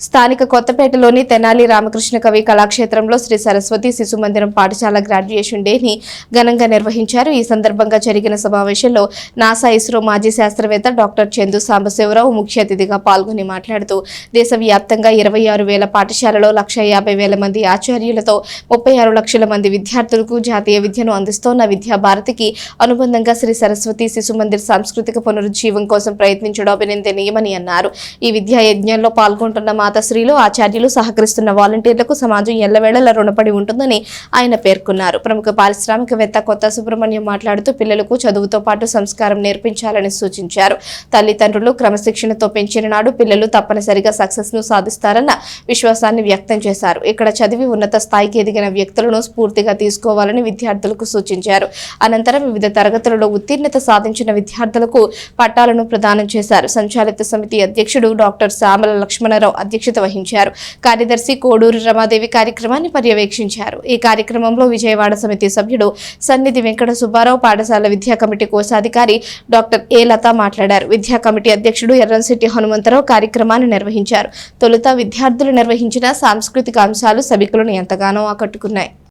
స్థానిక కొత్తపేటలోని తెనాలి రామకృష్ణ కవి కళాక్షేత్రంలో శ్రీ సరస్వతి శిశు మందిరం పాఠశాల గ్రాడ్యుయేషన్ డేని ఘనంగా నిర్వహించారు. ఈ సందర్భంగా జరిగిన సమావేశంలో నాసా ఇస్రో మాజీ శాస్త్రవేత్త డాక్టర్ చందు సాంబశివరావు ముఖ్య అతిథిగా పాల్గొని మాట్లాడుతూ దేశవ్యాప్తంగా 26,000 పాఠశాలలో 150,000 మంది ఆచార్యులతో 36 లక్షల మంది విద్యార్థులకు జాతీయ విద్యను అందిస్తోన్న విద్యా భారతికి అనుబంధంగా శ్రీ సరస్వతి శిశు మందిర్ సాంస్కృతిక పునరుజ్జీవం కోసం ప్రయత్నించడం అభినందనీయమని అన్నారు. ఈ విద్యా యజ్ఞంలో పాల్గొంటున్న మాతాశ్రీలు ఆచార్యులు సహకరిస్తున్న వాలంటీర్లకు సమాజం ఎల్లవేళలా రుణపడి ఉంటుందని ఆయన పేర్కొన్నారు. ప్రముఖ పారిశ్రామికవేత్త కొత్త సుబ్రహ్మణ్యం మాట్లాడుతూ పిల్లలకు చదువుతో పాటు సంస్కారం నేర్పించాలని సూచించారు. తల్లిదండ్రులు క్రమశిక్షణతో పెంచిన నాడు పిల్లలు తప్పనిసరిగా సక్సెస్ ను సాధిస్తారన్న విశ్వాసాన్ని వ్యక్తం చేశారు. ఇక్కడ చదివి ఉన్నత స్థాయికి ఎదిగిన వ్యక్తులను స్ఫూర్తిగా తీసుకోవాలని విద్యార్థులకు సూచించారు. అనంతరం వివిధ తరగతులలో ఉత్తీర్ణత సాధించిన విద్యార్థులకు పట్టాలను ప్రదానం చేశారు. సంచాలిత సమితి అధ్యక్షుడు డాక్టర్ శ్యామల లక్ష్మణరావు అధ్యక్షత వహించారు. కార్యదర్శి కోడూరు రమాదేవి కార్యక్రమాన్ని పర్యవేక్షించారు. ఈ కార్యక్రమంలో విజయవాడ సమితి సభ్యుడు సన్నిధి వెంకట సుబ్బారావు, పాఠశాల విద్యా కమిటీ కోశాధికారి డాక్టర్ ఏ లత మాట్లాడారు. విద్యా కమిటీ అధ్యక్షుడు ఎర్రంశెట్టి హనుమంతరావు కార్యక్రమాన్ని నిర్వహించారు. తొలుత విద్యార్థులు నిర్వహించిన సాంస్కృతిక అంశాలు సభికులను ఎంతగానో ఆకట్టుకున్నాయి.